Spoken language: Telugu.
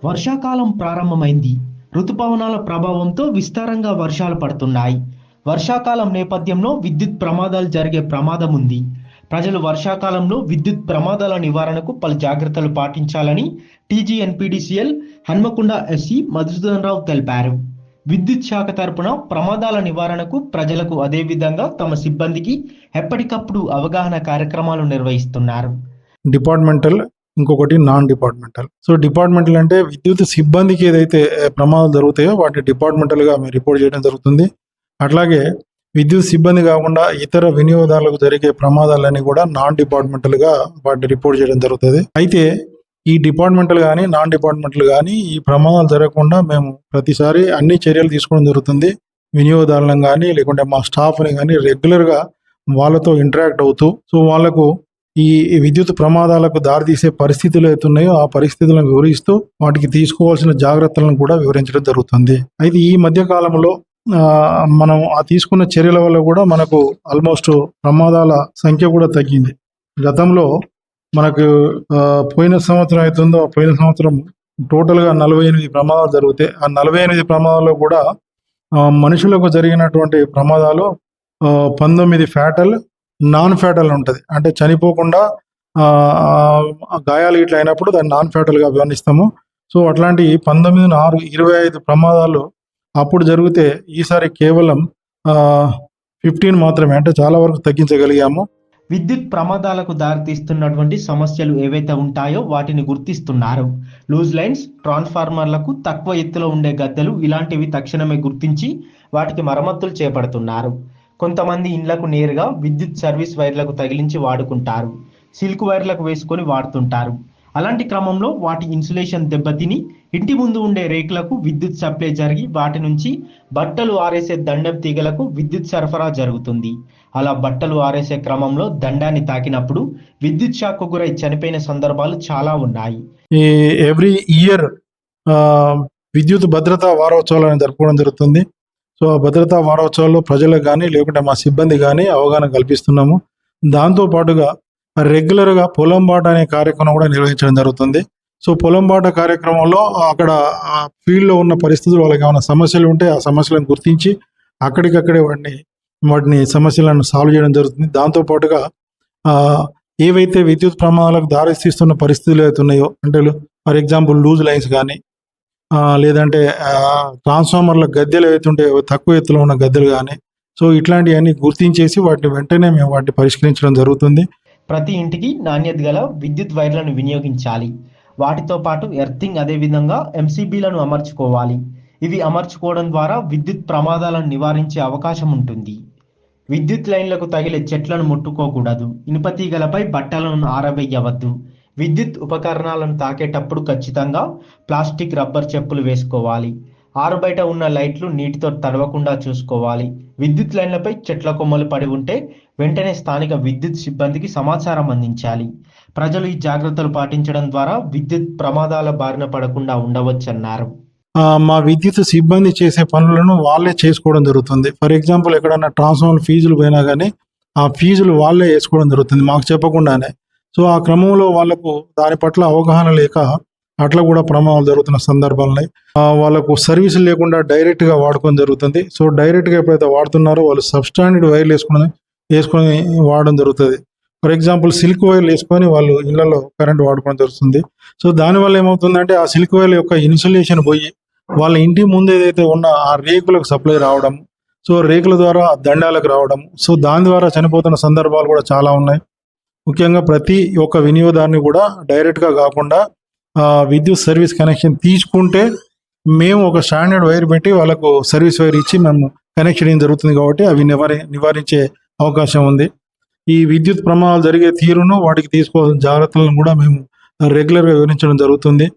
వర్షాకాలం ప్రారంభమైంది. రుతుపవనాల ప్రభావంతో విస్తారంగా వర్షాలు పడుతున్నాయి. వర్షాకాలం నేపథ్యంలో విద్యుత్ ప్రమాదాలు జరిగే ప్రమాదం ఉంది. ప్రజలు వర్షాకాలంలో విద్యుత్ ప్రమాదాల నివారణకు పలు జాగ్రత్తలు పాటించాలని టీజీఎన్పీడీసీఎల్ హన్మకొండ ఎస్సీ మధుసూదన్ రావు తెలిపారు. విద్యుత్ శాఖ తరపున ప్రమాదాల నివారణకు ప్రజలకు అదేవిధంగా తమ సిబ్బందికి ఎప్పటికప్పుడు అవగాహన కార్యక్రమాలు నిర్వహిస్తున్నారు. డిపార్ట్మెంటల్, ఇంకొకటి నాన్ డిపార్ట్మెంటల్. సో డిపార్ట్మెంటల్ అంటే విద్యుత్ సిబ్బందికి ఏదైతే ప్రమాదాలు జరుగుతాయో వాటిని డిపార్ట్మెంటల్గా మేము రిపోర్ట్ చేయడం జరుగుతుంది. అట్లాగే విద్యుత్ సిబ్బంది కాకుండా ఇతర వినియోగదారులకు జరిగే ప్రమాదాలన్నీ కూడా నాన్ డిపార్ట్మెంటల్గా వాటిని రిపోర్ట్ చేయడం జరుగుతుంది. అయితే ఈ డిపార్ట్మెంటల్ కానీ నాన్ డిపార్ట్మెంటల్ కానీ ఈ ప్రమాదాలు జరగకుండా మేము ప్రతిసారి అన్ని చర్యలు తీసుకోవడం జరుగుతుంది. వినియోగదారులను కానీ లేకుంటే మా స్టాఫ్ని కానీ రెగ్యులర్గా వాళ్ళతో ఇంటరాక్ట్ అవుతూ సో వాళ్ళకు ఈ విద్యుత్ ప్రమాదాలకు దారితీసే పరిస్థితులు అవుతున్నాయో ఆ పరిస్థితులను వివరిస్తూ వాటికి తీసుకోవాల్సిన జాగ్రత్తలను కూడా వివరించడం జరుగుతుంది. అయితే ఈ మధ్య కాలంలో మనం ఆ తీసుకున్న చర్యల వల్ల కూడా మనకు ఆల్మోస్ట్ ప్రమాదాల సంఖ్య కూడా తగ్గింది. గతంలో మనకు పోయిన సంవత్సరం అవుతుందో పోయిన సంవత్సరం టోటల్గా 48 ప్రమాదాలు జరుగుతాయి. ఆ 48 ప్రమాదాల్లో కూడా మనుషులకు జరిగినటువంటి ప్రమాదాలు 19 ఫ్యాటల్, నాన్ ఫ్యాటల్ ఉంటుంది. అంటే చనిపోకుండా గాయాలు ఇట్లా అయినప్పుడు దాన్ని నాన్ ఫ్యాటల్గా అభివర్ణిస్తాము. సో అట్లాంటి 19/6/25 ప్రమాదాలు అప్పుడు జరిగితే ఈసారి కేవలం 15 మాత్రమే, అంటే చాలా వరకు తగ్గించగలిగాము. విద్యుత్ ప్రమాదాలకు దారితీస్తున్నటువంటి సమస్యలు ఏవైతే ఉంటాయో వాటిని గుర్తిస్తున్నారు. లూజ్ లైన్స్, ట్రాన్స్ఫార్మర్లకు తక్కువ ఎత్తులో ఉండే గద్దెలు ఇలాంటివి తక్షణమే గుర్తించి వాటికి మరమ్మతులు చేపడుతున్నారు. కొంతమంది ఇండ్లకు నేరుగా విద్యుత్ సర్వీస్ వైర్లకు తగిలించి వాడుకుంటారు. సిల్క్ వైర్లకు వేసుకొని వాడుతుంటారు. అలాంటి క్రమంలో వాటి ఇన్సులేషన్ దెబ్బతిని ఇంటి ముందు ఉండే రేకులకు విద్యుత్ సప్లై జరిగి వాటి నుంచి బట్టలు ఆరేసే దండం తీగలకు విద్యుత్ సరఫరా జరుగుతుంది. అలా బట్టలు ఆరేసే క్రమంలో దండాన్ని తాకినప్పుడు విద్యుత్ షాక్కు గురై చనిపోయిన సందర్భాలు చాలా ఉన్నాయి. ఈ ఎవ్రీ ఇయర్ విద్యుత్ భద్రతా వారోత్సవాలను జరుపుకోవడం జరుగుతుంది. సో ఆ భద్రతా వారోత్సవాల్లో ప్రజలకు కానీ లేకుంటే మా సిబ్బంది కానీ అవగాహన కల్పిస్తున్నాము. దాంతోపాటుగా రెగ్యులర్గా పొలం బాట అనే కార్యక్రమం కూడా నిర్వహించడం జరుగుతుంది. సో పొలం బాట కార్యక్రమంలో అక్కడ ఫీల్డ్లో ఉన్న పరిస్థితులు వాళ్ళకి ఏమైనా సమస్యలు ఉంటే ఆ సమస్యలను గుర్తించి అక్కడికక్కడే వాటిని సమస్యలను సాల్వ్ చేయడం జరుగుతుంది. దాంతోపాటుగా ఏవైతే విద్యుత్ ప్రమాదాలకు దారితీస్తున్న పరిస్థితులు అవుతున్నాయో, అంటే ఫర్ ఎగ్జాంపుల్ లూజ్ లైన్స్ కానీ లేదంటే ట్రాన్స్ఫార్మర్ల గద్దెలు ఏవైతుంటే తక్కువ ఎత్తులో ఉన్న గద్దెలు కానీ, సో ఇట్లాంటివన్నీ గుర్తించేసి వాటిని వెంటనే మేము వాటిని పరిష్కరించడం జరుగుతుంది. ప్రతి ఇంటికి నాణ్యత గల విద్యుత్ వైర్లను వినియోగించాలి. వాటితో పాటు ఎర్తింగ్, అదేవిధంగా ఎంసీబీలను అమర్చుకోవాలి. ఇవి అమర్చుకోవడం ద్వారా విద్యుత్ ప్రమాదాలను నివారించే అవకాశం ఉంటుంది. విద్యుత్ లైన్లకు తగిలే చెట్లను ముట్టుకోకూడదు. ఇనుప తీగలపై బట్టలను ఆరవేయవద్దు. విద్యుత్ ఉపకరణాలను తాకేటప్పుడు ఖచ్చితంగా ప్లాస్టిక్, రబ్బర్ చెప్పులు వేసుకోవాలి. ఆరుబయట ఉన్న లైట్లు నీటితో తడవకుండా చూసుకోవాలి. విద్యుత్ లైన్లపై చెట్ల కొమ్మలు పడి ఉంటే వెంటనే స్థానిక విద్యుత్ సిబ్బందికి సమాచారం అందించాలి. ప్రజలు ఈ జాగ్రత్తలు పాటించడం ద్వారా విద్యుత్ ప్రమాదాల బారిన పడకుండా ఉండవచ్చన్నారు. మా విద్యుత్ సిబ్బంది చేసే పనులను వాళ్ళే చేసుకోవడం జరుగుతుంది. ఫర్ ఎగ్జాంపుల్ ఎక్కడన్నా ట్రాన్స్ఫార్మర్ ఫీజులు పోయినా కానీ ఆ ఫీజులు వాళ్ళే వేసుకోవడం జరుగుతుంది మాకు చెప్పకుండానే. సో ఆ క్రమంలో వాళ్ళకు దాని పట్ల అవగాహన లేక అట్లా కూడా ప్రమాదాలు జరుగుతున్న సందర్భాలని వాళ్ళకు సర్వీసులు లేకుండా డైరెక్ట్గా వాడుకోవడం జరుగుతుంది. సో డైరెక్ట్గా ఎప్పుడైతే వాడుతున్నారో వాళ్ళు సబ్స్టాండర్డ్ వైర్లు వేసుకొని వాడడం జరుగుతుంది. ఫర్ ఎగ్జాంపుల్ సిల్క్ వైర్లు వేసుకొని వాళ్ళు ఇళ్లలో కరెంట్ వాడుకోవడం జరుగుతుంది. సో దానివల్ల ఏమవుతుందంటే ఆ సిల్క్ వైర్ల యొక్క ఇన్సులేషన్ పోయి వాళ్ళ ఇంటి ముందు ఏదైతే ఉన్న ఆ రేకులకు సప్లై రావడం, సో రేకుల ద్వారా దండాలకు రావడం, సో దాని ద్వారా చనిపోతున్న సందర్భాలు కూడా చాలా ఉన్నాయి. ముఖ్యంగా ప్రతి ఒక్క వినియోగదారుని కూడా డైరెక్ట్గా కాకుండా విద్యుత్ సర్వీస్ కనెక్షన్ తీసుకుంటే మేము ఒక స్టాండర్డ్ వైర్ పెట్టి వాళ్ళకు సర్వీస్ వైర్ ఇచ్చి మేము కనెక్షన్ ఏం జరుగుతుంది కాబట్టి అవి నివారించే అవకాశం ఉంది. ఈ విద్యుత్ ప్రమాదాలు జరిగే తీరును వాటికి తీసుకోవాల్సిన జాగ్రత్తలను కూడా మేము రెగ్యులర్గా వివరించడం జరుగుతుంది.